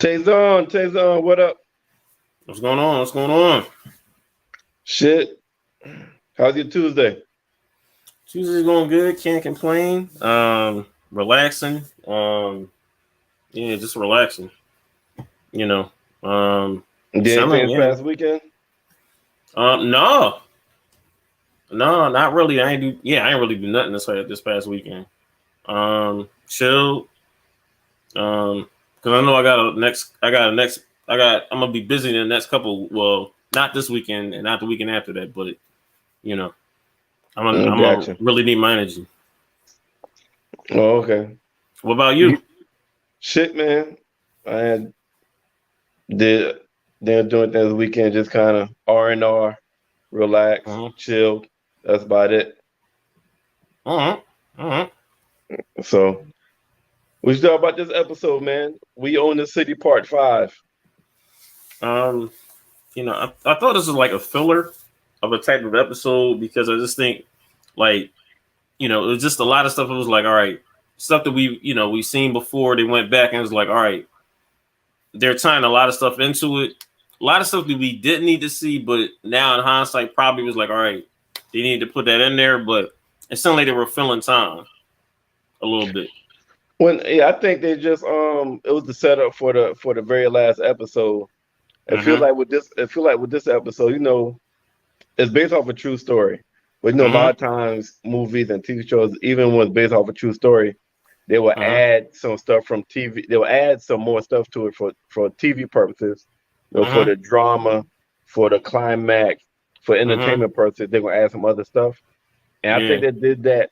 Tazon, what up? What's going on? What's going on? Shit. How's your Tuesday? Tuesday's going good. Can't complain. Relaxing. Yeah, just relaxing. You know. Did anything Chilling. this Yeah. past weekend? No, not really. I ain't do. Yeah, I ain't really do nothing this past weekend. Chill. Because I know I'm gonna be busy in the next couple. Well, not this weekend and not the weekend after that, but you know, I'm gonna Gotcha. really need my energy. Oh, okay. What about you? You, shit, man. I had did they're doing things this weekend, just kind of R&R, relax, Uh-huh. chill. That's about it. Uh-huh. Uh-huh. So we should talk about this episode, man. We own the city part 5. Um, I thought this was like a filler of a type of episode because I just think like, it was just a lot of stuff. It was like, all right, stuff that we've seen before. They went back and it was like, all right, they're tying a lot of stuff into it. A lot of stuff that we didn't need to see, but now in hindsight, probably was like, all right, they needed to put that in there, but it sounded like they were filling time a little bit. I think they just it was the setup for the very last episode. Mm-hmm. I feel like with this episode, it's based off a true story. But a lot Mm-hmm. of times movies and TV shows, even when it's based off a true story, they will Mm-hmm. add some stuff from TV. They will add some more stuff to it for TV purposes, for Mm-hmm. the drama, for the climax, for Mm-hmm. entertainment purposes. They're gonna add some other stuff, and I think Yeah. they did that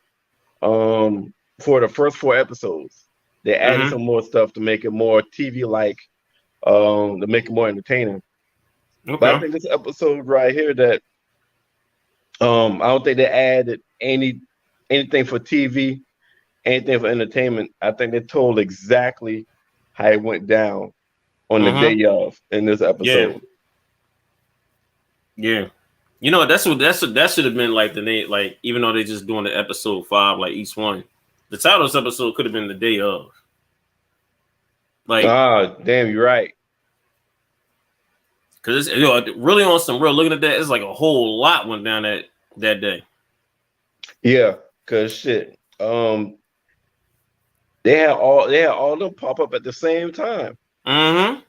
for the first 4 episodes. They added Mm-hmm. some more stuff to make it more TV like, to make it more entertaining. But I Okay. think this episode right here that I don't think they added anything for TV, anything for entertainment. I think they told exactly how it went down on the Mm-hmm. day of in this Yeah. episode. Yeah. That's what that should have been like the name, like even though they're just doing the episode 5, like each one. The title of this episode could have been the day of. Like, Ah, damn, you're right. because it's really on some real looking at that, it's like a whole lot went down that day. Yeah, cause shit. They had all them pop up at the same time. Mm-hmm.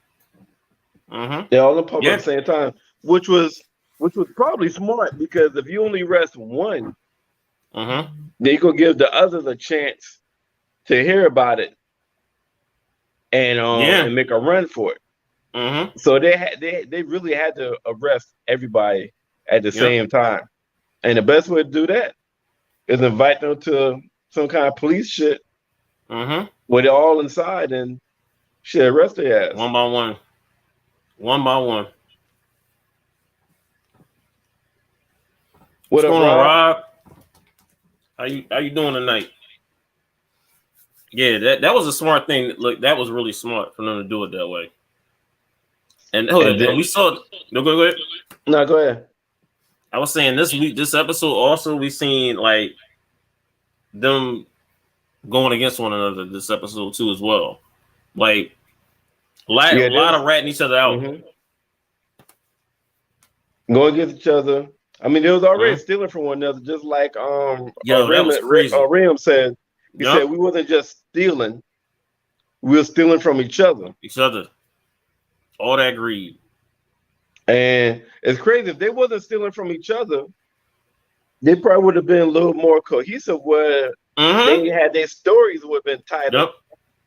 Mm-hmm. They all them pop up at Yeah. the same time, which was probably smart because if you only rest one, Mm-hmm. then you gonna give the others a chance to hear about it Yeah. and make a run for it. Mm-hmm. So they really had to arrest everybody at the Yep. same time. And the best way to do that is invite them to some kind of police shit Mm-hmm. where they're all inside and shit arrest their ass. One by one. One by one. What What's up, going on, Rob? Rob? How you doing tonight? Yeah, that was a smart thing. Look, that was really smart for them to do it that way. And hold And on, then we saw. No, go ahead. no, go ahead. I was saying this episode also we seen like them going against one another. This episode too as well. Like a Yeah, lot this of ratting each other out. hmm going against each other. I mean, they was already Mm-hmm. stealing from one another, just like Yo, that was crazy. Rim said. He said Yup, we wasn't just stealing, we were stealing from each other. each other. All that greed. And it's crazy if they wasn't stealing from each other, they probably would have been a little more cohesive where Mm-hmm. they had their stories would have been tighter Yep.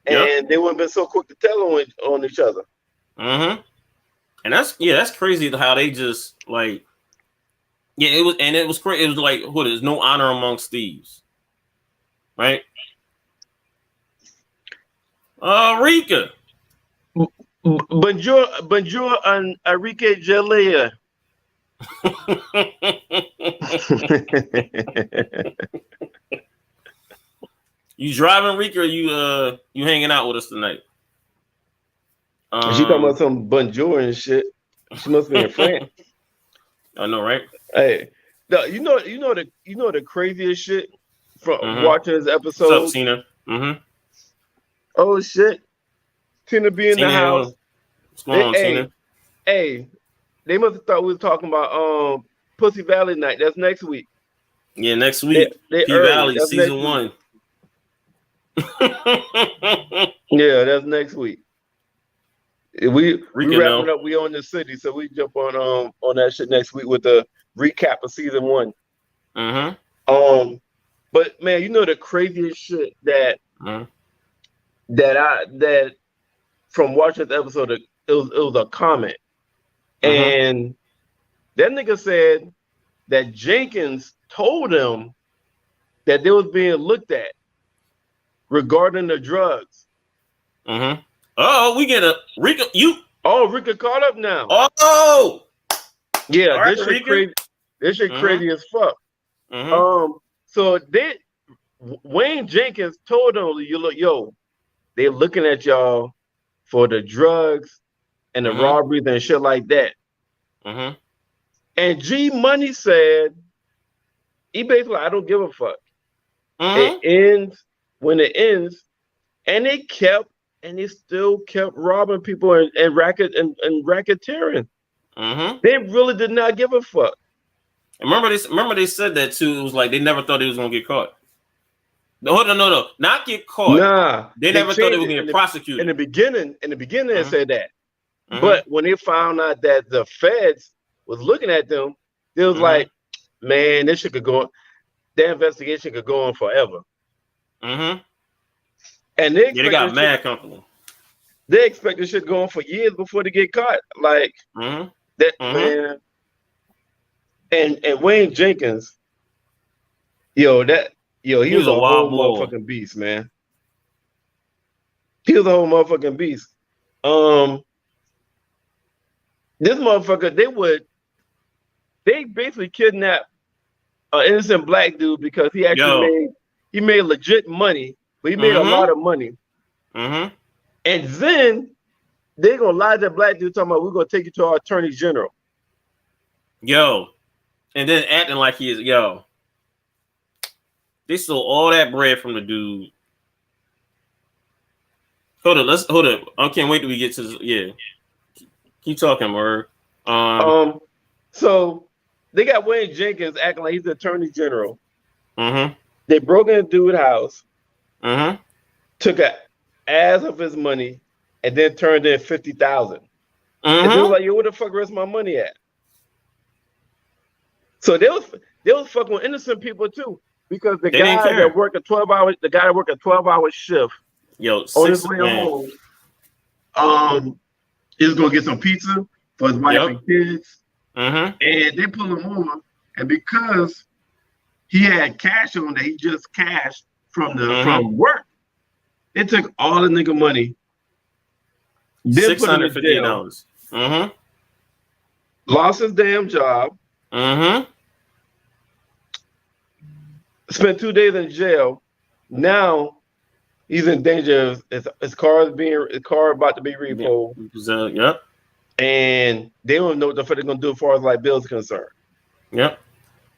Yep. and they wouldn't have been so quick to tell on each other. Mm-hmm. And that's crazy how they just like it was crazy. It was like there's no honor amongst thieves, right? Rika. Bonjour, and Enrique Jalea. You driving, Rika, or you hanging out with us tonight? She talking about some bonjour and shit. She must be in France. I know, right? Hey, the craziest shit from Mm-hmm. watching this What's up, episode. Tina? Mm-hmm. Oh shit, Tina be in the Tina house. Hill. What's going on, Tina? Hey, they must have thought we was talking about Pussy Valley Night. That's next week. Yeah, next week. They P Valley season 1. Yeah, that's next week. We wrapping know. up. We on the city, so we jump on that shit next week with the recap of season 1. But man, you know the craziest shit that that from watching the episode, it was a comment, and that nigga said that Jenkins told him that they was being looked at regarding the drugs. Oh, we get a Rika. Rika caught up now. Oh, yeah, right, this shit crazy. This shit crazy as fuck. So Wayne Jenkins told him, they're looking at y'all for the drugs and the robberies and shit like that. And G Money said, he basically, I don't give a fuck. It ends when it ends, and they still kept robbing people and racketeering. They really did not give a fuck. Remember they said that too. It was like they never thought they was gonna get caught. No, not get caught. Nah, they never thought they were gonna get prosecuted. In the beginning, they said that. But when they found out that the feds was looking at them, they was like, man, this shit could go on. That investigation could go on forever. And they got mad comfortable. They expect this shit to go on for years before they get caught. Like that man. And Wayne Jenkins, he was a whole motherfucking beast, man. He was a whole motherfucking beast. This motherfucker, they basically kidnapped an innocent black dude because he actually made legit money, but he made a lot of money. And then they're gonna lie to that black dude talking about we're gonna take you to our attorney general. And then acting like he is, they stole all that bread from the dude. Hold up. I can't wait till we get to this. Keep talking, Merv. So they got Wayne Jenkins acting like he's the attorney general. They broke into dude's house, took an ass of his money, and then turned in $50,000. And they were like, where the fuck the rest of my money at? So they was fucking with innocent people too, because the guy that worked a 12-hour shift, on his way home, he was gonna get some pizza for his wife and kids, and they pulled him over, and because he had cash on that he just cashed from work, they took all the nigga money, then put him in jail, lost his damn job. Spent 2 days in jail. Now he's in danger. His car about to be repoed. And they don't know what the fuck they're gonna do as far as like bills concerned. And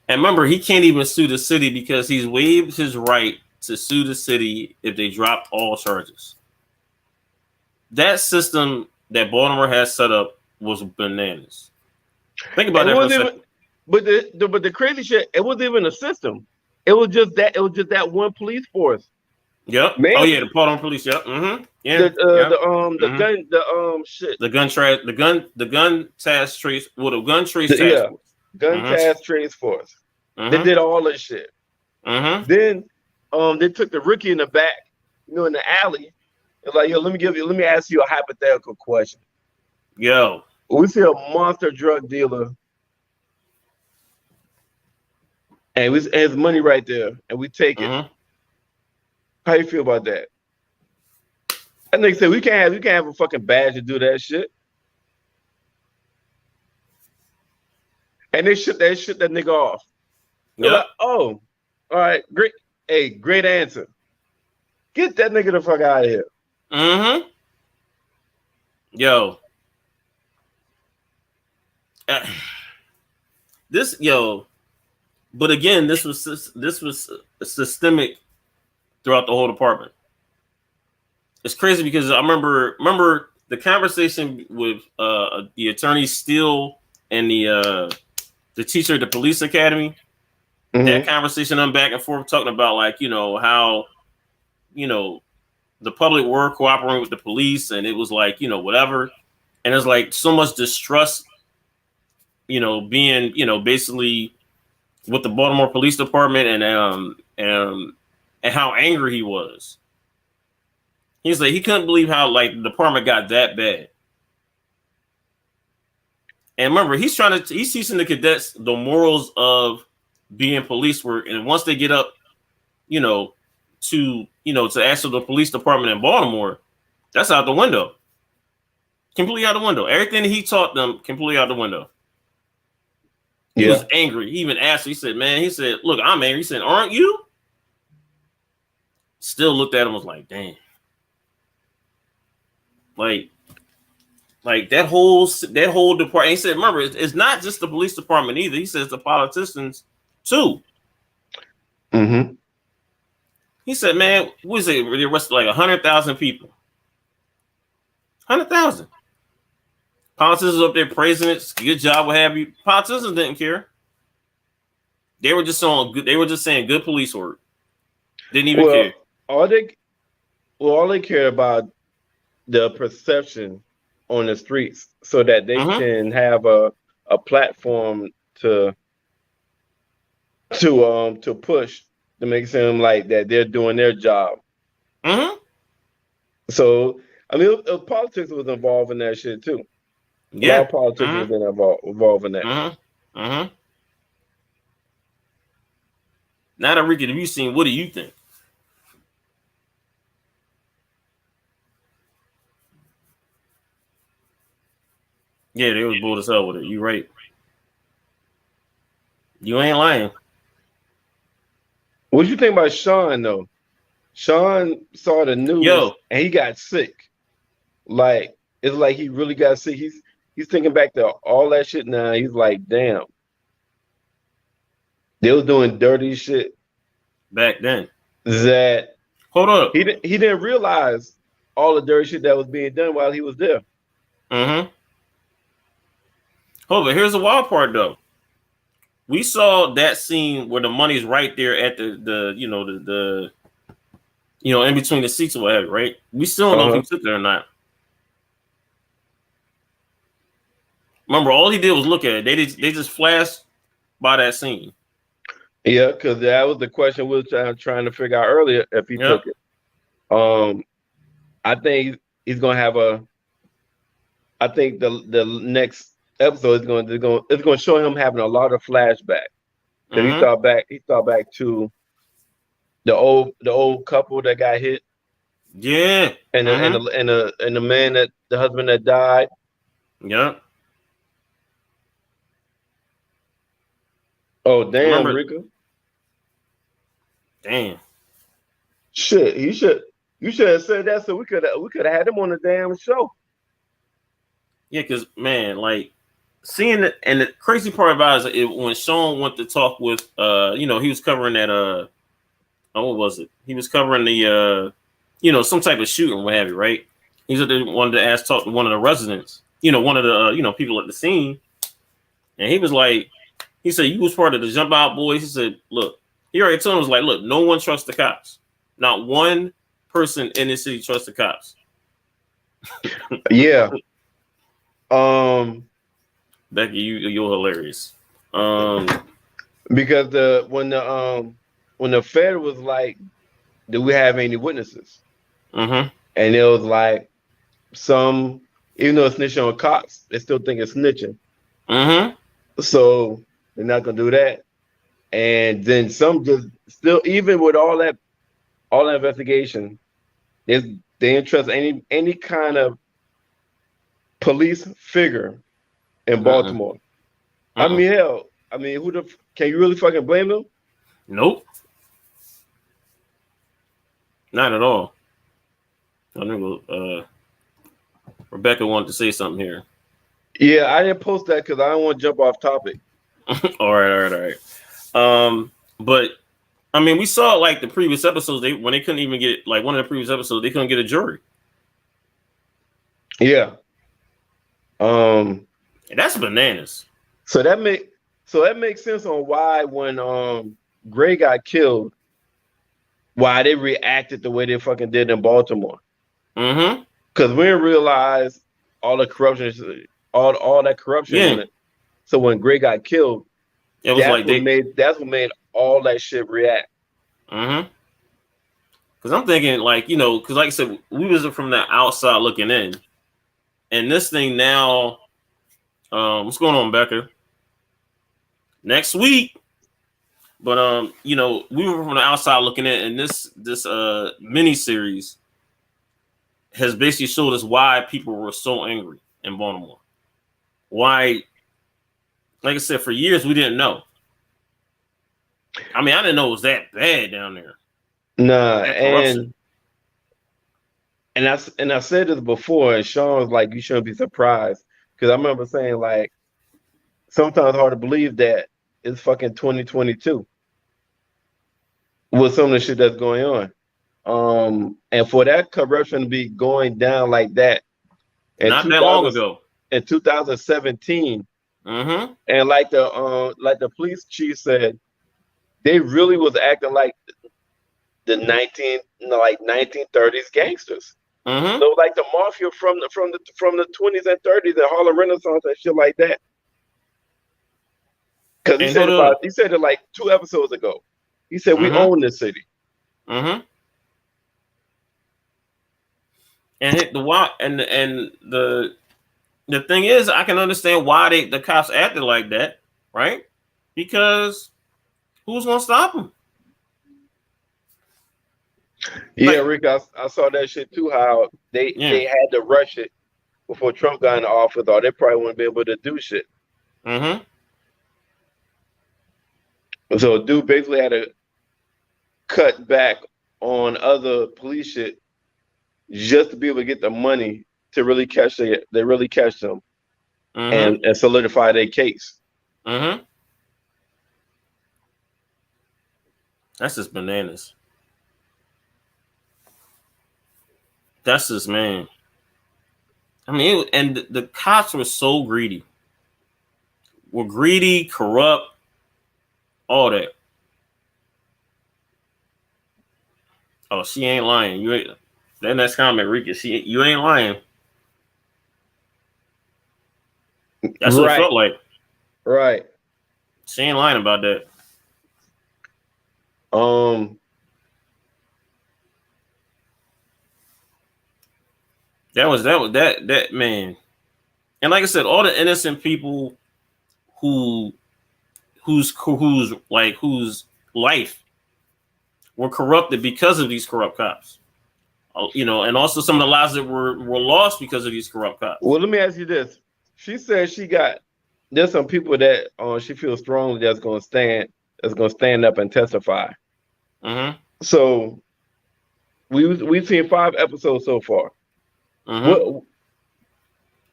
remember, he can't even sue the city because he's waived his right to sue the city if they drop all charges. That system that Baltimore has set up was bananas. Think about that for a second. But the crazy shit, it wasn't even a system. It was just that one police force. Man. Oh yeah, the Baltimore police. The gun task trace. Well, the gun trace task force. Task trace force. They did all that shit. Then they took the rookie in the back, in the alley. It's like, let me ask you a hypothetical question. We see a monster drug dealer, and his money right there, and we take it. How you feel about that? That nigga said we can't have a fucking badge to do that shit. And they shut that nigga off. Like, oh, all right, great. Hey, great answer. Get that nigga the fuck out of here. But again, this was systemic throughout the whole department. It's crazy because I remember the conversation with the attorney Steele and the teacher at the police academy, that conversation I'm back and forth talking about, like, you know, how, you know, the public were cooperating with the police, and it was like, you know, whatever. And there's like so much distrust, you know, being, you know, basically with the Baltimore Police Department, and how angry he was. He's like, he couldn't believe how, like, the department got that bad. And remember, he's teaching the cadets the morals of being police work. And once they get up, you know, to answer the police department in Baltimore, that's out the window. Completely out the window. Everything that he taught them, completely out the window. He was angry. He even asked, he said, look, I'm angry. He said, aren't you? Still looked at him, was like, damn. Like that whole department. He said, remember, it's not just the police department either. He says the politicians too. Mm-hmm. He said, man, what is it? They arrested like 100,000 people. 100,000. Politicians up there praising it. Good job, what have you. Politicians didn't care. They were just saying good police work. Didn't even care. All they care about the perception on the streets, so that they can have a platform to push, to make it seem like that they're doing their job. So I mean, politics was involved in that shit too. Yeah, a lot of politics was involved in that. Now that Ricky, have you seen? What do you think? Yeah, they was bold as hell with it. You right. You ain't lying. What you think about Sean though? Sean saw the news and he got sick. Like, it's like he really got sick. He's thinking back to all that shit now. He's like, damn. They was doing dirty shit back then. That hold up. He didn't realize all the dirty shit that was being done while he was there. Hold on, here's the wild part though. We saw that scene where the money's right there at the in between the seats or whatever, right? We still don't know if he took there or not. Remember, all he did was look at it. They just flashed by that scene. Yeah, because that was the question we were trying to figure out earlier, if he took it. I think he's gonna have I think the next episode is going to show him having a lot of flashback. He thought back to the old couple that got hit. Yeah. And the man the husband that died. Yeah. Oh damn, Rika. Damn. Shit, you should have said that so we could have had him on the damn show. Yeah, because man, like seeing it, and the crazy part about it is when Sean went to talk with he was covering that what was it? He was covering the some type of shooting, what have you, right? He's wanted to talk to one of the residents, one of the people at the scene, and he was like, he said, you was part of the Jump Out Boys. He said, look, he already told him, was like, look, no one trusts the cops. Not one person in this city trusts the cops. Yeah. Becky, you're hilarious. Because when the Fed was like, do we have any witnesses? And it was like even though it's snitching on cops, they still think it's snitching. So they're not gonna do that. And then some just still, even with all that investigation, they didn't trust any kind of police figure in Baltimore. I mean, hell, can you really fucking blame them? Nope. Not at all. I think Rebecca wanted to say something here. Yeah, I didn't post that because I don't want to jump off topic. All right. But I mean, we saw like the previous episodes, when they couldn't even get, like, one of the previous episodes, they couldn't get a jury. Yeah. And that's bananas. So that makes sense on why when Gray got killed, why they reacted the way they fucking did in Baltimore. Mm-hmm. Because we didn't realize all the corruption, all that corruption in it. So when Gray got killed, it was like that's what made all that shit react. Mm-hmm. Because I'm thinking, like, you know, because like I said, we was from the outside looking in, and this thing now, what's going on, Becca? Next week, but you know, we were from the outside looking in, and this mini series has basically showed us why people were so angry in Baltimore. Why, like I said, for years we didn't know. I mean, I didn't know it was that bad down there. Nah, and I said this before, and Sean was like, "You shouldn't be surprised," because I remember saying like, sometimes it's hard to believe that it's fucking 2022 with some of the shit that's going on. And for that corruption to be going down like that, not that long ago, in 2017, and like the police chief said, they really was acting like the 1930s gangsters. So like the mafia from the 20s and 30s, the Harlem Renaissance and shit like that. Because he said it like 2 episodes ago. He said we own this city. And the thing is, I can understand why the cops acted like that, right? Because who's gonna stop them? Yeah, like, Rick, I saw that shit too. How they had to rush it before Trump got in office, or they probably wouldn't be able to do shit. So dude basically had to cut back on other police shit just to be able to get the money to really catch them. They really catch them and solidify their case. That's just bananas. That's just, man. I mean, and the cops were so greedy. Were greedy, corrupt, all that. Oh, she ain't lying. You ain't. That next comment, Rika. You ain't lying. That's what it felt like. Right. She ain't lying about that. That was man. And like I said, all the innocent people whose life were corrupted because of these corrupt cops. You know, and also some of the lives that were lost because of these corrupt cops. Well, let me ask you this. She said there's some people that she feels strongly that's gonna stand up and testify. So we've seen 5 episodes so far.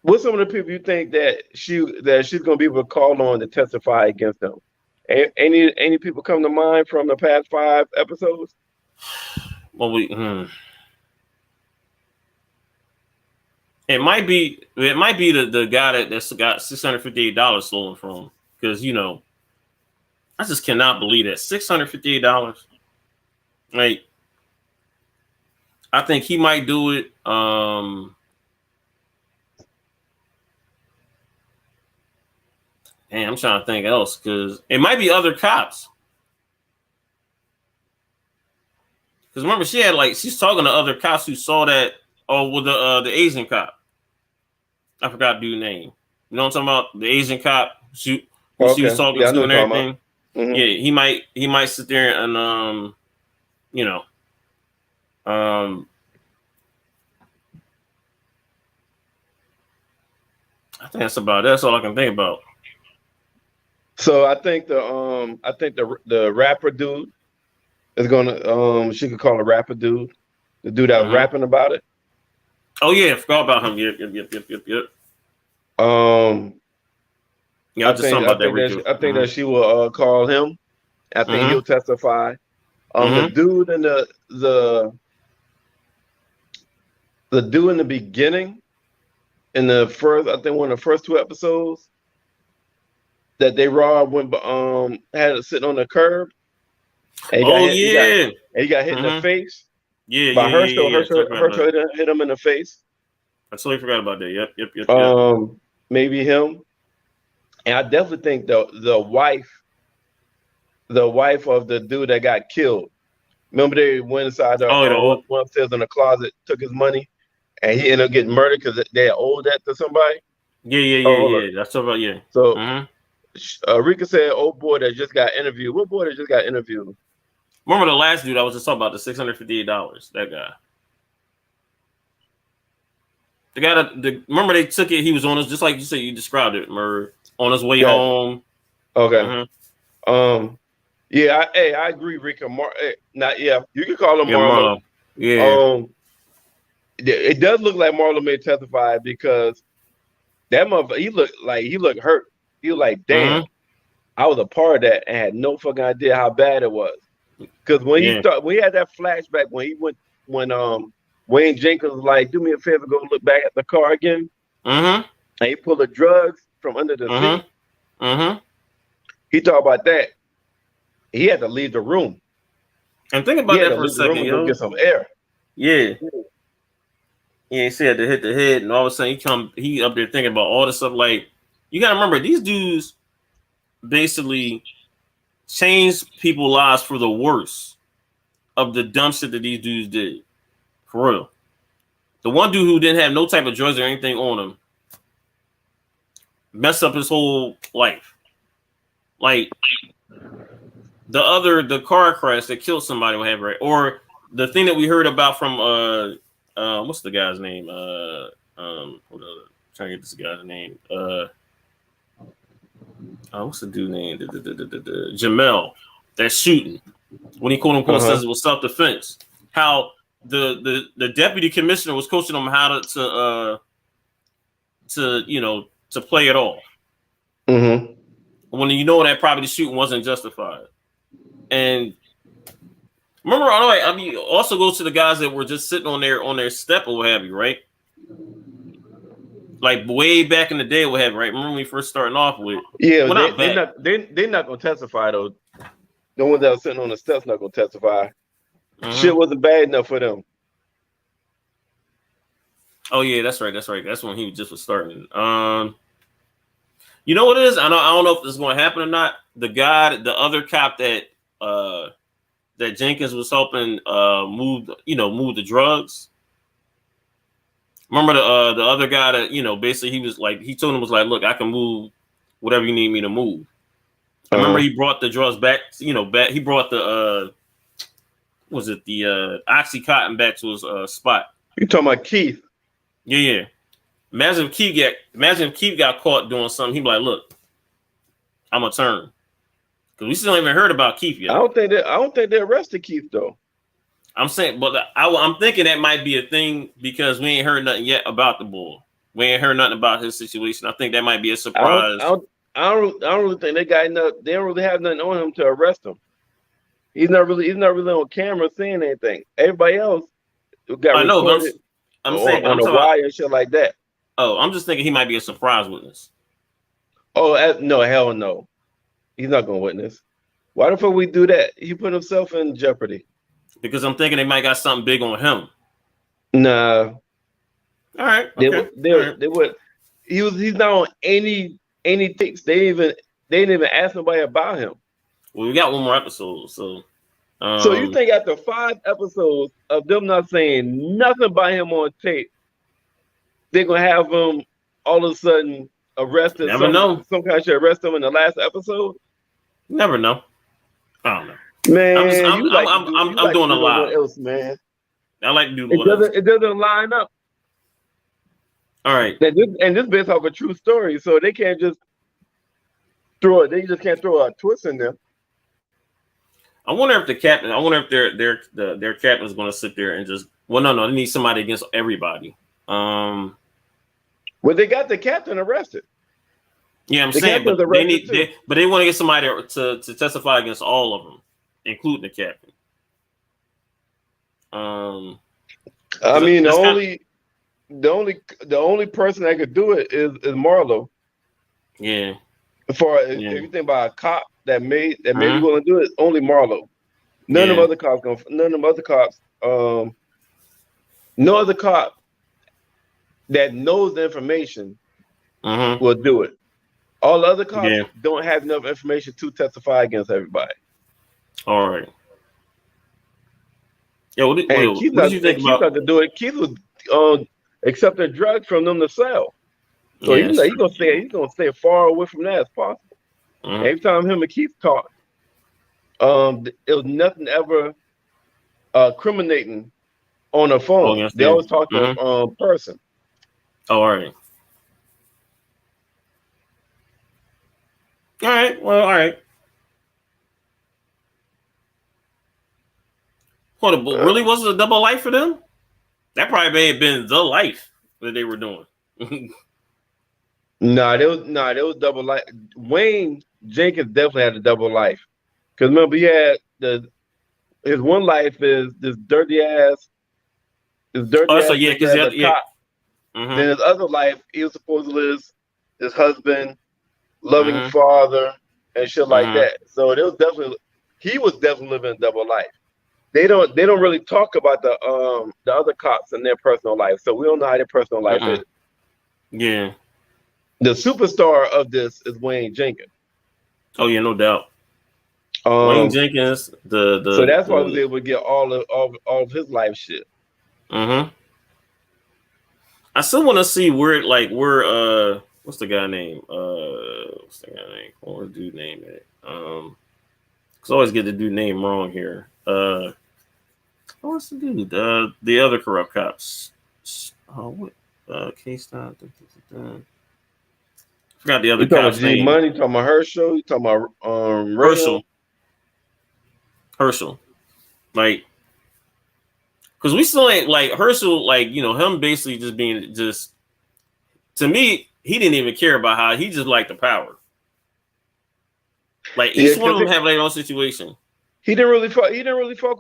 What's some of the people you think that she's gonna be able to call on to testify against them? Any people come to mind from the past 5 episodes? Well, it might be the guy that's got $658 stolen from, because you know, I just cannot believe that $658. Like, I think he might do it. Man, I'm trying to think else, because it might be other cops. Because remember, she's talking to other cops who saw that. Oh, with the Asian cop. I forgot dude's name. You know what I'm talking about? The Asian cop she was talking to and everything. Yeah, he might sit there and you know, I think that's about it. That's all I can think about. So I think the rapper dude is gonna she could call a rapper dude, the dude that was rapping about it. Oh yeah, I forgot about him. Yep. Yeah, I just talking about that. I think that she will call him. I think he'll testify. The dude in the dude in the beginning, in the first, I think one of the first two episodes that they robbed when had it sitting on the curb and he got Oh hit, yeah. he got hit in the face by Herschel. Yeah. Herschel hit him in the face. I totally forgot about that. Yep. Maybe him. And I definitely think the wife of the dude that got killed. Remember they went inside one upstairs in the closet, took his money, and he ended up getting murdered because they owed that to somebody. Yeah. That's about So Rika said, "Old boy that just got interviewed." What boy that just got interviewed? Remember the last dude I was just talking about, the $658. That guy. The guy that remember they took it. He was on us, just like you said. You described it. Remember, on his way home. Okay. Yeah. I agree, Rika. You can call him Marlo. Yeah. It does look like Marlo may testify because that motherfucker. He looked hurt. He was like, damn, I was a part of that and had no fucking idea how bad it was. Because when he had that flashback when Wayne Jenkins was like, do me a favor, go look back at the car again. And he pulled the drugs from under the seat. He talked about that. He had to leave the room. And think about that for a second, go get some air. Yeah. Yeah, he said to hit the head, and all of a sudden he up there thinking about all the stuff. Like, you gotta remember, these dudes basically changed people's lives for the worse of the dumb shit that these dudes did. For real. The one dude who didn't have no type of drugs or anything on him messed up his whole life. Like the car crash that killed somebody, whatever, right? Or the thing that we heard about from what's the guy's name? Hold on, trying to get this guy's name. What's the dude name? Jamel. That shooting when he quote unquote says it was self-defense. How the deputy commissioner was coaching him how to play it off. When you know that probably the shooting wasn't justified. And remember, I mean, also goes to the guys that were just sitting on their step or what have you, right? Like way back in the day, what have you, right? Remember when we first starting off with? Yeah, they're not gonna testify though. The ones that were sitting on the steps not gonna testify. Shit wasn't bad enough for them. Oh yeah, that's right. That's when he just was starting. You know what it is? I don't know if this is going to happen or not. The other cop that Jenkins was helping move the drugs. Remember the other guy that basically he told him was like, look, I can move whatever you need me to move. I remember he brought the drugs back. He brought the Oxycontin back to his spot. You talking about Keith? Yeah. Imagine if Keith got caught doing something. He'd be like, "Look, I'm gonna turn." Because we still haven't even heard about Keith yet. I don't think they arrested Keith though. I'm saying, but I'm thinking that might be a thing because we ain't heard nothing yet about the boy. We ain't heard nothing about his situation. I think that might be a surprise. I don't really think they don't really have nothing on him to arrest him. He's not really on camera saying anything. Everybody else got recorded. I'm saying on the wire and shit like that. Oh, I'm just thinking he might be a surprise witness. Oh no, hell no, he's not gonna witness. Why the fuck we do that? He put himself in jeopardy. Because I'm thinking they might got something big on him. Nah. All right. Okay. They would. He's not on any tapes. They didn't even ask nobody about him. Well, we got one more episode, so. So you think after 5 episodes of them not saying nothing about him on tape, they're gonna have him all of a sudden arrested? Never know. Some kind of shit arrest him in the last episode. Never know. I don't know. Man, I'm doing a lot. Else, man. I like to do. It doesn't line up. All right. And this based off a true story, so they can't just throw it. They just can't throw a twist in there. I wonder if the captain. I wonder if their captain is going to sit there and just. Well, no, they need somebody against everybody. Well, they got the captain arrested. Yeah, I'm saying, but they want to get somebody to testify against all of them, including the captain. I mean, the the only person that could do it is Marlo. Yeah. For if you think about a cop that may be willing to do it, only Marlo. None of them other cops no other cop that knows the information will do it. All the other cops don't have enough information to testify against everybody. All right. Yeah, what did you think about? Keith not to do it. Keith was accepting drugs from them to sell. So he's gonna stay far away from that as possible. Every time him and Keith talk, it was nothing ever criminating on a phone. They always talk to a person. Oh, all right. All right. Well, all right. What, really was it a double life for them? That probably may have been the life that they were doing. There was double life. Wayne Jenkins definitely had a double life. Because remember, he had his one life is this dirty ass. Then his other life, he was supposed to live his husband, loving father, and shit like that. So he was definitely living a double life. They don't really talk about the other cops and their personal life, so we don't know how their personal life is. Yeah. The superstar of this is Wayne Jenkins. Oh yeah, no doubt. Wayne Jenkins, so that's why I was able to get all of his life shit. I still want to see where what's the guy name? Or dude name it? Cause I always get the dude name wrong here. What's the dude? The other corrupt cops. K-Stop. Forgot the other cop's name. Money, talking about Herschel. You talking about Herschel. Like, because we still ain't like Herschel. Like, him basically just being to me, he didn't even care about how he just liked the power. Like each one of them have their own situation. He didn't really fuck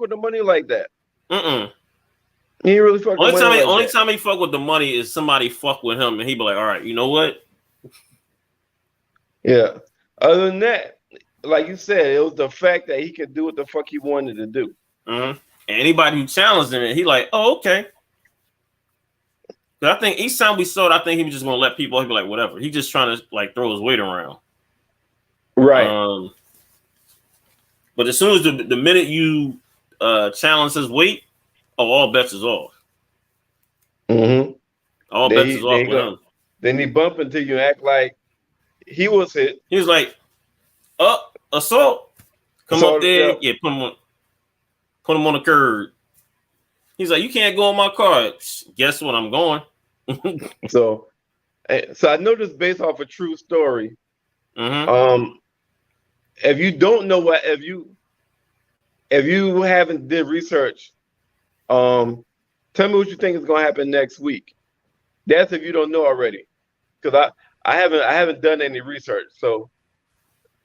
with the money like that. He didn't really fuck with the money. Only time he fuck with the money is somebody fuck with him and he be like, all right, you know what? Yeah. Other than that, like you said, it was the fact that he could do what the fuck he wanted to do. And anybody who challenged him, he like, oh, okay. I think each time we saw it, I think he was just gonna let people. He'd be like, whatever. He just trying to like throw his weight around. Right. But as soon as the minute you challenge his weight, all bets is off. All bets is off with him. Then he bump into you and act like he was hit. He was like, assault. Come up there. Yeah, put him on the curb. He's like, you can't go in my car. Guess what? I'm going. So I know this based off a true story. If you don't know if you haven't did research, tell me what you think is gonna happen next week. That's if you don't know already, because I haven't done any research, so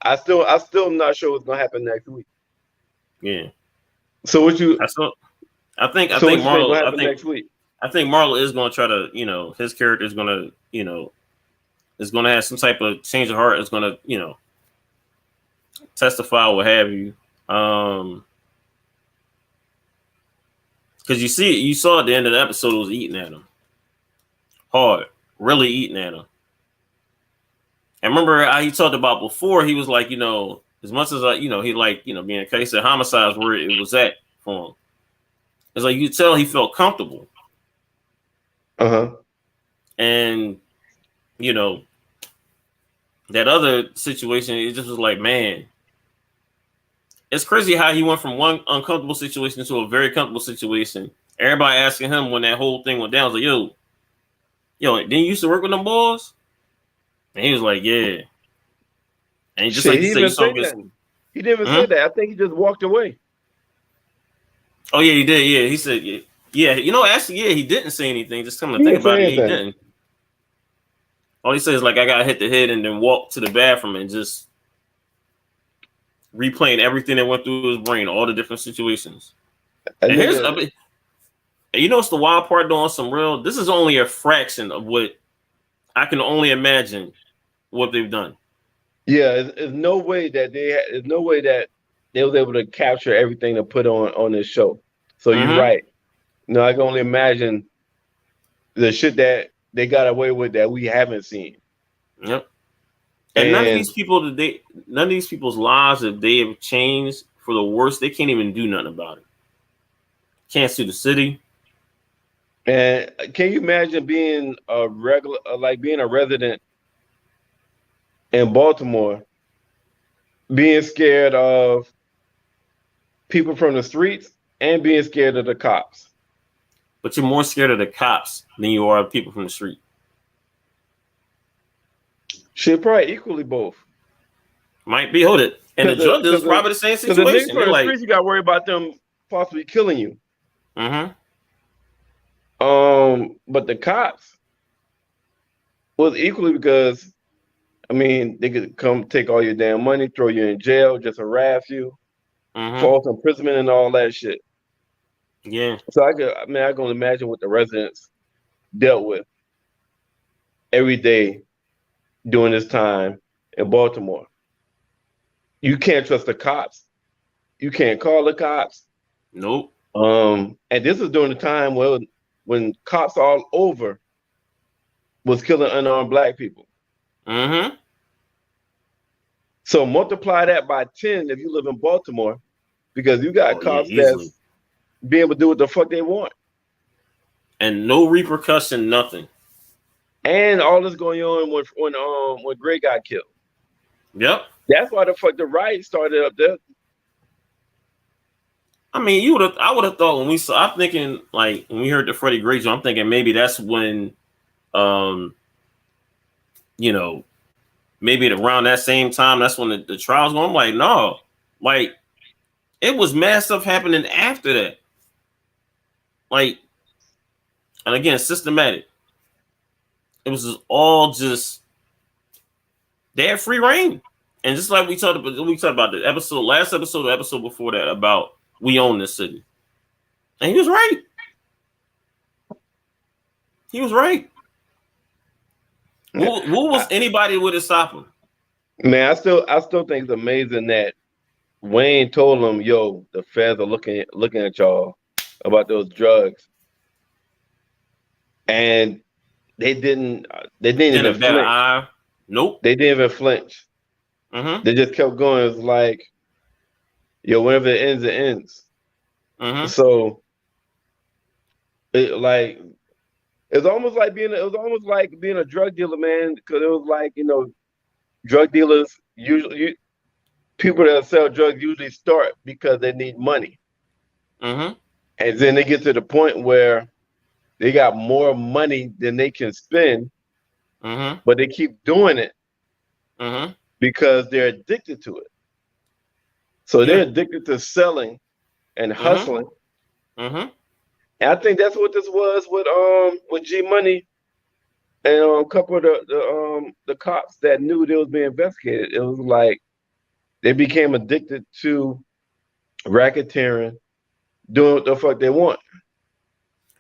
I still not sure what's gonna happen next week. Yeah. So what you? I think Marlo. Next week. I think Marlo is gonna try to, his character is gonna, is gonna have some type of change of heart. Is gonna, testify, what have you. Because you saw at the end of the episode, it was eating at him hard, really eating at him. And remember how he talked about before, he was like, as much as he like, being a case of homicides where it was at for him. It's like you could tell he felt comfortable. And that other situation, it just was like, man, it's crazy how he went from one uncomfortable situation to a very comfortable situation. Everybody asking him when that whole thing went down, was like, yo, didn't you used to work with them boys? And he was like, yeah. And he just he didn't even say that. I think he just walked away. Oh yeah, he did. Yeah, he said, yeah. Actually, yeah, he didn't say anything. Just come to think about it, he didn't. All he says is like, I got hit the head and then walked to the bathroom and just replaying everything that went through his brain, all the different situations. And And you know what's the wild part though on some real? This is only a fraction of what I can only imagine what they've done. Yeah, there's no way that there's no way that they was able to capture everything to put on this show. So you're Mm-hmm. right. No, I can only imagine the shit that they got away with that we haven't seen. Yep. And none of these people's lives, if they have changed for the worse, they can't even do nothing about it. Can't sue the city. And can you imagine being a regular, like being a resident in Baltimore, being scared of people from the streets and being scared of the cops? But you're more scared of the cops than you are of people from the street. Shit, probably equally both. Might be, hold it. And the drug dealers probably the same situation. Because the niggas from the streets, you got to worry about them possibly killing you. Mm-hmm. But the cops was equally because, I mean, they could come take all your damn money, throw you in jail, just harass you, false imprisonment, and all that shit. Yeah. So I can imagine what the residents dealt with every day during this time in Baltimore. You can't trust the cops. You can't call the cops. Nope. And this is during the time when cops all over was killing unarmed black people. Mm-hmm. So multiply that by 10 if you live in Baltimore, because you got cops that's being able to do what the fuck they want. And no repercussion, nothing. And all this going on when Gray got killed. Yep. That's why the fuck the riot started up there. I mean, I would have thought I'm thinking like when we heard the Freddie Gray joint, I'm thinking maybe that's when, maybe around that same time, that's when the trials going. I'm like, no, like it was mad stuff happening after that. Like, and again, systematic. It was all just they had free reign, and just like we talked about the last episode, the episode before that about we own this city, and he was right. He was right. What was anybody would have stopped him? Man, I still think it's amazing that Wayne told him, "Yo, the feds are looking at y'all about those drugs," and they didn't even flinch. Nope. They didn't even flinch. Mm-hmm. They just kept going. It's like, yo, whenever it ends, it ends. Mm-hmm. So, it's almost like being a drug dealer, man. Because it was like, drug dealers usually, people that sell drugs usually start because they need money, mm-hmm. and then they get to the point where they got more money than they can spend, mm-hmm. but they keep doing it mm-hmm. because they're addicted to it. So they're addicted to selling and hustling. Mm-hmm. And I think that's what this was with G Money and a couple of the cops that knew they was being investigated. It was like they became addicted to racketeering, doing what the fuck they want.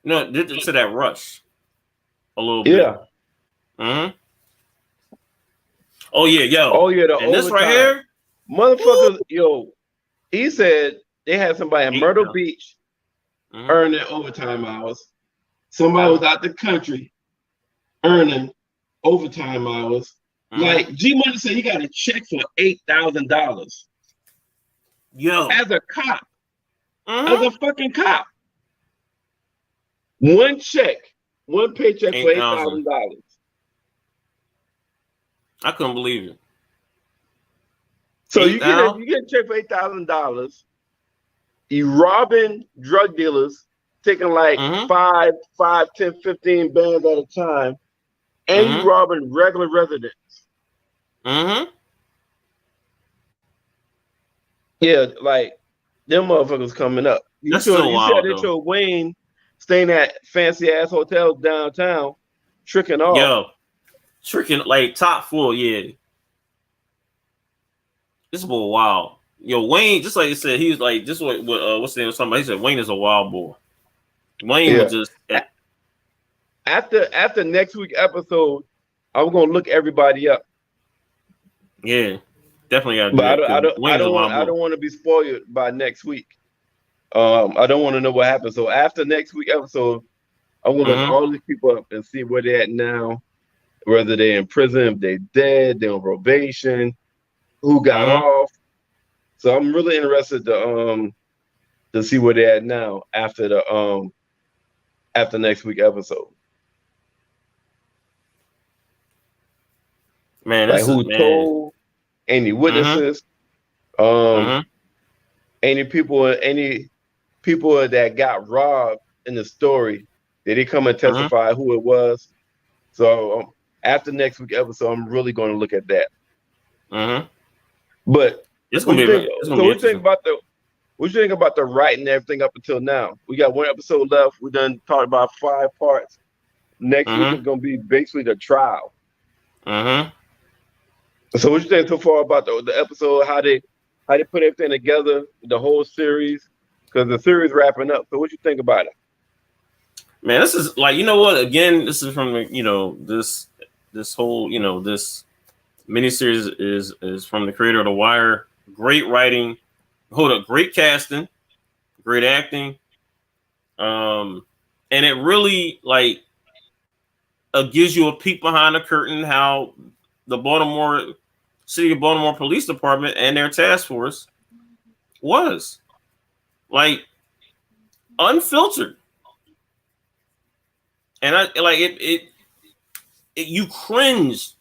No, to that rush a little bit. Yeah. Mm-hmm. Oh yeah, yo. Oh yeah, and this right here, motherfuckers. Yo, he said they had somebody in Myrtle Beach earning overtime hours. Somebody was out the country earning overtime hours. Like G Money said, he got a check for $8,000. Yo, as a cop, as a fucking cop. One check, one paycheck for $8,000. I couldn't believe it. So you get a check for $8,000. You robbing drug dealers, taking like 5, 10, 15 bands at a time, and you robbing regular residents. Yeah, like them motherfuckers coming up. You said that your Wayne staying at fancy ass hotels downtown, tricking off. Yo, tricking like top floor, yeah. This boy wild. Yo, Wayne, just like you said, he was like, just what's the name of somebody? He said Wayne is a wild boy. Wayne Yeah. was just After next week episode, I'm gonna look everybody up. yeah, definitely gotta do But that because Wayne is a wild I boy. don't want to be spoiled by next week. I don't want to know what happens. So after next week episode, I'm gonna look Mm-hmm. all these people up and see where they're at now, whether they're in prison, if they're dead, they're on probation, who got Mm-hmm. off. So I'm really interested to see where they're at now after next week episode. Man, Like this is who man. told, any Mm-hmm. witnesses, um, Mm-hmm. any people that got robbed in the story. Did they come and Mm-hmm. testify who it was? So after next week episode, I'm really going to look at that. Mm-hmm. But It's what gonna you be think? it's gonna So be what you think interesting. about the writing and everything up until now? We got one episode left. We done talked about 5 parts. Next week Mm-hmm. is going to be basically the trial. Mm-hmm. So what you think so far about the episode? How they put everything together, the whole series? Because the series wrapping up. So what you think about it? Man, this is like, you know what? Again, this is from this whole this miniseries is from the creator of The Wire. Great writing, great casting, great acting, and it really like gives you a peek behind the curtain how the City of Baltimore Police Department and their task force was like unfiltered, and I like it you cringe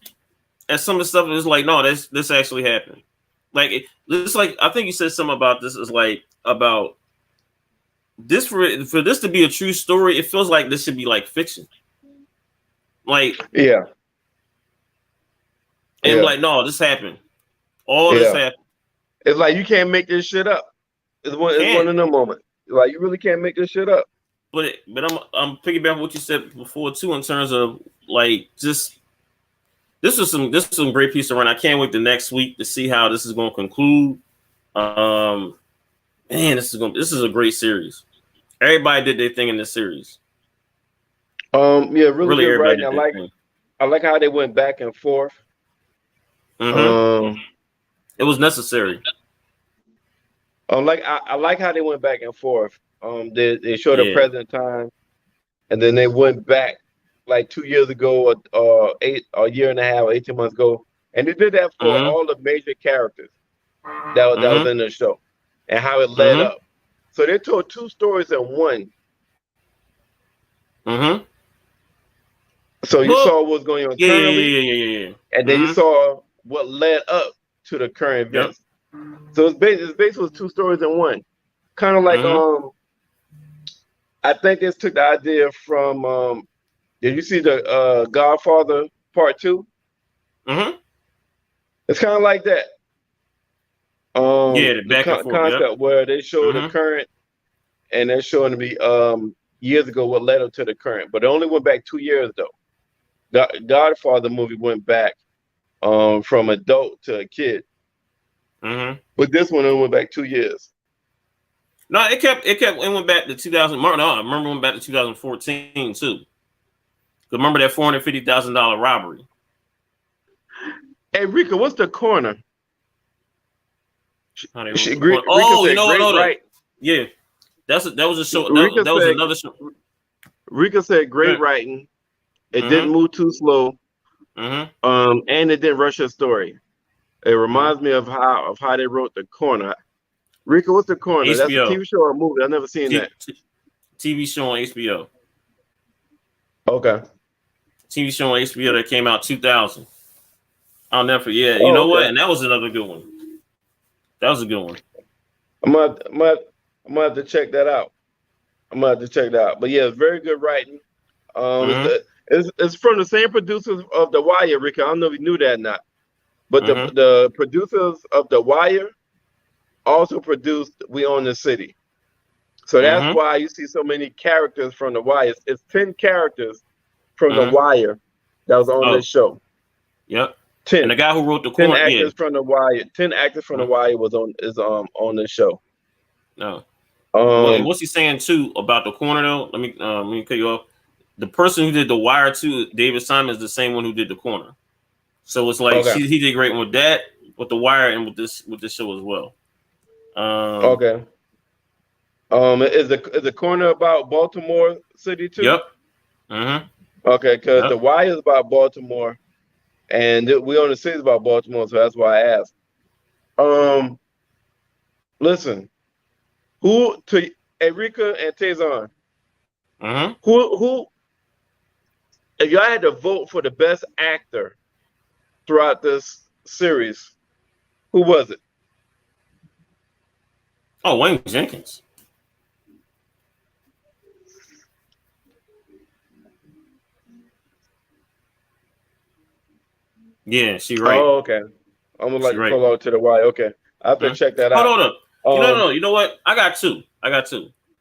at some of the stuff. It's like, no, this actually happened. Like this, like I think you said something about this. Is like about this for this to be a true story. It feels like this should be like fiction. Like Yeah. and like, no, this happened. All Yeah. this happened. It's like you can't make this shit up. It's one of them moments. Like you really can't make this shit up. But I'm piggybacking what you said before too, in terms of like just this is some great piece of run. I can't wait the next week to see how this is going to conclude. Man, this is a great series. Everybody did their thing in this series. Yeah, really good everybody writing. I like how they went back and forth. Mm-hmm. It was necessary. I like how they went back and forth. They showed the present time, and then they went back like 2 years ago, or a year and a half, 18 months ago, and they did that for all the major characters that was in the show, and how it led up. So they told 2 stories in one. Mm-hmm. So you saw what's going on currently, and then you saw what led up to the current events. So it's basically 2 stories in one. Kind of like I think this took the idea from did you see the Godfather Part 2? Mm-hmm. It's kind of like that. The back and forth, concept where they show the current, and they're showing to be years ago what led up to the current, but it only went back 2 years though. The Godfather movie went back from adult to a kid, but this one only went back 2 years. No, it went back to 2000. No, I remember it went back to 2014 too. Remember that $450,000 robbery? Hey Rika, what's the corner? You know what? Right. Yeah, that was a show. That was another show. Rika said great writing. It didn't move too slow. And it didn't rush her story. It reminds me of how they wrote The Corner. Rika, what's The Corner? HBO. That's a TV show or a movie? I've never seen that. TV show on HBO. Okay. TV show on HBO that came out 2000. I'll never forget. You know what? And that was another good one. That was a good one. I'm gonna have to check that out. But yeah, it's very good writing. It's from the same producers of The Wire, Rika. I don't know if you knew that or not. But the producers of The Wire also produced We Own the City. So that's why you see so many characters from The Wire. It's 10 characters from The Wire that was on this show. Yep. 10. And the guy who wrote The 10 Corner, actors from The Wire. 10 actors from The Wire is on this show. No. What's he saying too about the corner though? Let me cut you off. The person who did the Wire too, David Simon, is the same one who did the corner. So it's like Okay. he did great with that, with the Wire, and with this show as well. Okay. Is the corner about Baltimore City too? Yep. Mm-hmm. Okay, because the Wire is about Baltimore, and we on the series about Baltimore, so that's why I asked. Listen, who to Erika and Tazon? Mm-hmm. Who? If y'all had to vote for the best actor throughout this series, who was it? Oh, Wayne Jenkins. Yeah, she right. Oh, okay. I'm gonna She right. pull out to the Wire. Okay, I have to check that out. Hold on. No. You know what? I got two.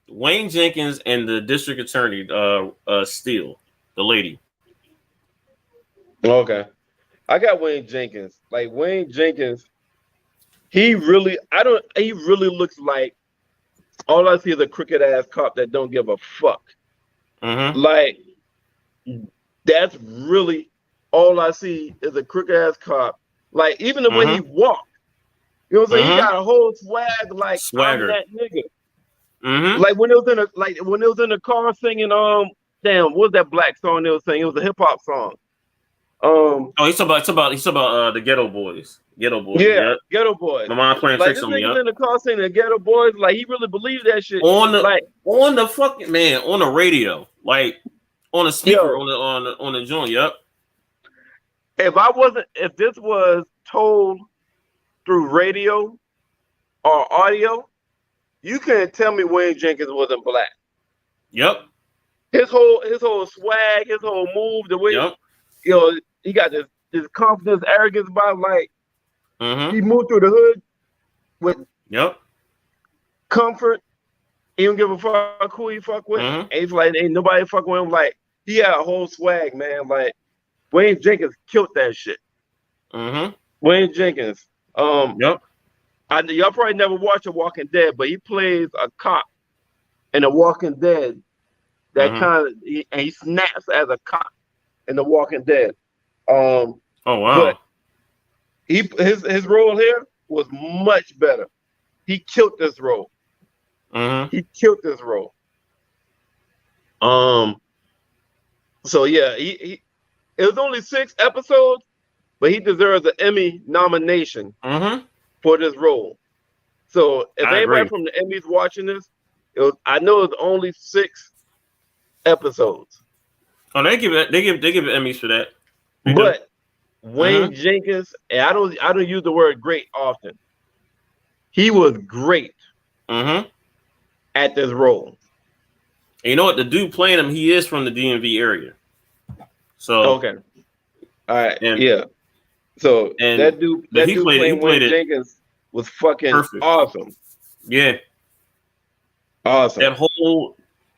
Wayne Jenkins and the district attorney, Steele, the lady. Okay, I got Wayne Jenkins. Like Wayne Jenkins, he really looks like all I see is a crooked ass cop that don't give a fuck. Mm-hmm. Like that's really all I see is a crooked ass cop. Like even the way he walked, you know what I'm saying? He got a whole swag like Swagger. I'm that nigga. Mm-hmm. Like when it was in the car singing damn, what was that black song they was singing? It was a hip hop song. He's about the Ghetto Boys. Ghetto Boys. Yeah, Ghetto Boys. My mom playing like tricks this on me. nigga's in the car singing the Ghetto Boys. Like he really believed that shit. On the fucking man, on the radio, like on the speaker, on the joint. Yep. If this was told through radio or audio, you can't tell me Wayne Jenkins wasn't black. Yep. His whole swag, his whole move, the way he got this confidence, arrogance about like he moved through the hood with comfort. He don't give a fuck who he fuck with. And he's like, ain't nobody fucking with him. Like he had a whole swag, man. Like Wayne Jenkins killed that shit. Wayne Jenkins. Y'all probably never watched The Walking Dead, but he plays a cop in The Walking Dead. That kind of he snaps as a cop in The Walking Dead. Oh wow! But his role here was much better. He killed this role. He killed this role. So yeah, he it was only 6 episodes, but he deserves an Emmy nomination for this role. So if anybody from the Emmys watching this, I know it's only 6 episodes. Oh, they give Emmys for that. But Wayne Jenkins, and I don't use the word great often. He was great at this role. And you know what? The dude playing him, he is from the DMV area. So okay, all right, So that dude playing Wayne Jenkins was fucking awesome. Yeah, awesome. That whole,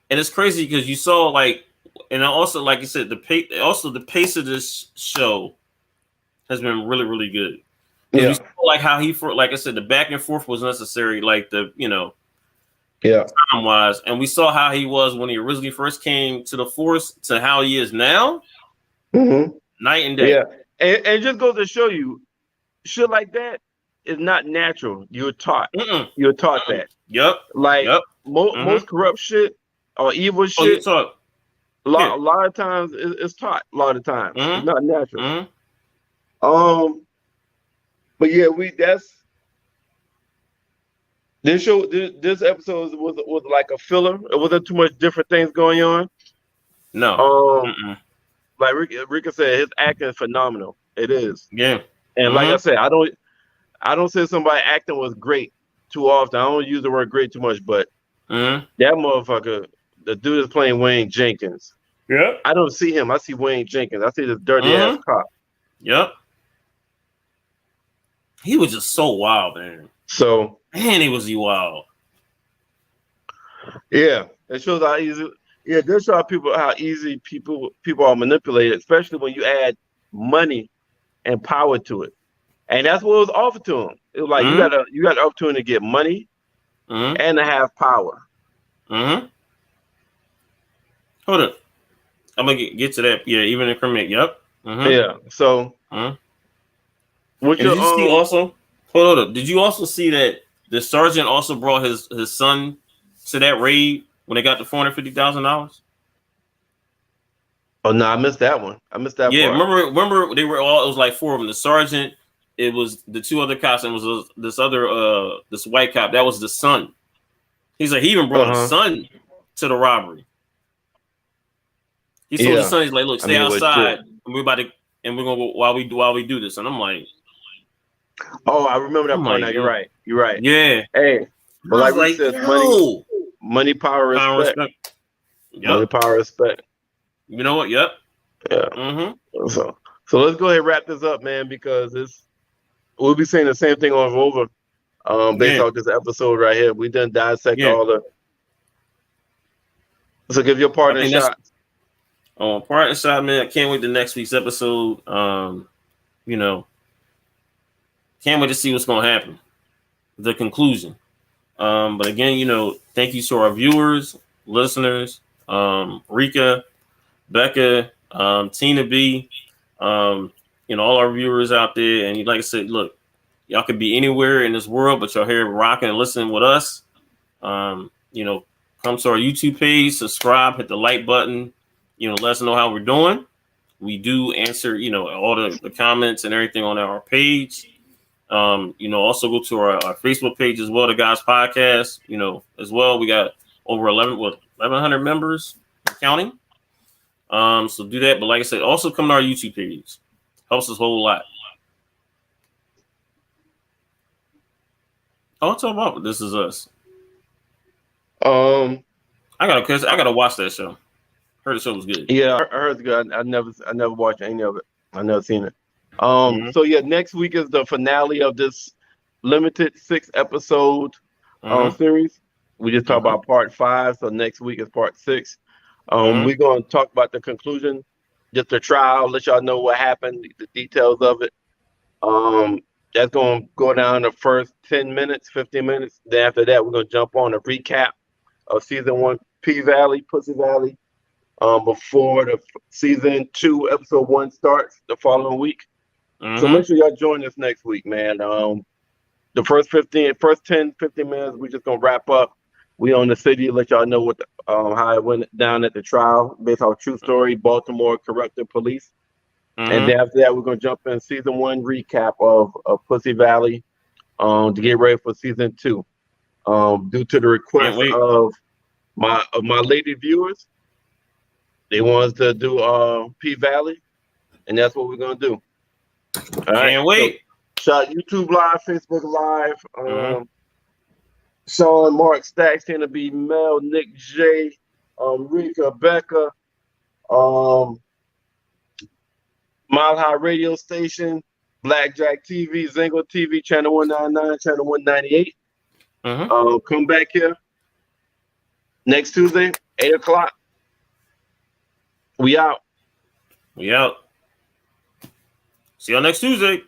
and it's crazy because you saw like, and also like you said, the pace of this show has been really, really good. Yeah, saw, like how like I said, the back and forth was necessary. Like time wise, and we saw how he was when he originally first came to the force to how he is now. Night and day. Yeah, and it just goes to show you, shit like that is not natural. You're taught. You're taught that. Yep. Like most corrupt shit or evil shit. A lot of times it's taught. A lot of times it's not natural. But yeah, this show. This episode was like a filler. It wasn't too much different things going on. No. Like Rika said, his acting is phenomenal. It is. Yeah. And like I said, I don't say somebody acting was great too often. I don't use the word great too much, but that motherfucker, the dude is playing Wayne Jenkins. Yeah. I don't see him. I see Wayne Jenkins. I see this dirty ass cop. Yep. He was just so wild, man. So he was wild. Yeah. It shows how easy. Yeah, this shows how easy people are manipulated, especially when you add money and power to it. And that's what was offered to him. It was like you got an opportunity to get money and to have power. Hold up. I'm gonna get to that. Yeah, even incriminate. Yep. Yeah. So, what did you see also? Hold up. Did you also see that the sergeant also brought his son to that raid when they got the $450,000? Oh no, I missed that one. I missed that. Yeah, part. remember they were all. It was like 4 of them. The sergeant. It was the 2 other cops, and it was this other this white cop. That was the son. He's like he even brought his son to the robbery. He told his son, he's like, look, stay outside, and we're gonna go while we do this. And I'm like, oh, I remember that part now. You're right. Yeah. Hey, but like we said, money, power, respect. Yep. Money, power, respect. You know what? Yep. Yeah. So let's go ahead and wrap this up, man, because we'll be saying the same thing over based off this episode right here. We done dissect all the. So give your partner shot. Partner shot, man. I can't wait to next week's episode. Can't wait to see what's gonna happen. The conclusion. But again, thank you to our viewers, listeners, Rika, Becca, Tina B, all our viewers out there. And like I said, look, y'all could be anywhere in this world, but y'all here rocking and listening with us. Come to our YouTube page, subscribe, hit the like button. Let us know how we're doing. We do answer, all the comments and everything on our page. Also go to our Facebook page as well, the Guys Podcast, as well. We got over 1,100 members counting. So do that. But like I said, also come to our YouTube page. Helps us a whole lot. I'll talk about This Is Us. I gotta watch that show. Heard the show was good. Yeah, I heard it's good. I never watched any of it. I never seen it. So yeah, next week is the finale of this limited 6-episode series. We just talked about part 5, so next week is part 6. We're gonna talk about the conclusion, just the trial, let y'all know what happened, the details of it. That's gonna go down the first 10 minutes, 15 minutes. Then after that, we're gonna jump on a recap of season 1, Pussy Valley, before the season 2, episode 1 starts the following week. So make sure y'all join us next week, man. The first 10, 15 minutes, we're just gonna wrap up. We on the city, let y'all know what how it went down at the trial, based on true story, Baltimore Corrective Police. And then after that, we're gonna jump in season 1 recap of Pussy Valley, to get ready for season 2. Due to the request of my lady viewers, they want us to do P Valley, and that's what we're gonna do. All right. Can't wait. So, shot YouTube Live, Facebook Live. Sean, Mark, Stacks, Tina B, Mel, Nick J, Rika, Becca, Mile High Radio Station, Blackjack TV, Zingo TV, Channel 199, Channel 198. Come back here next Tuesday, 8 o'clock. We out. See y'all next Tuesday.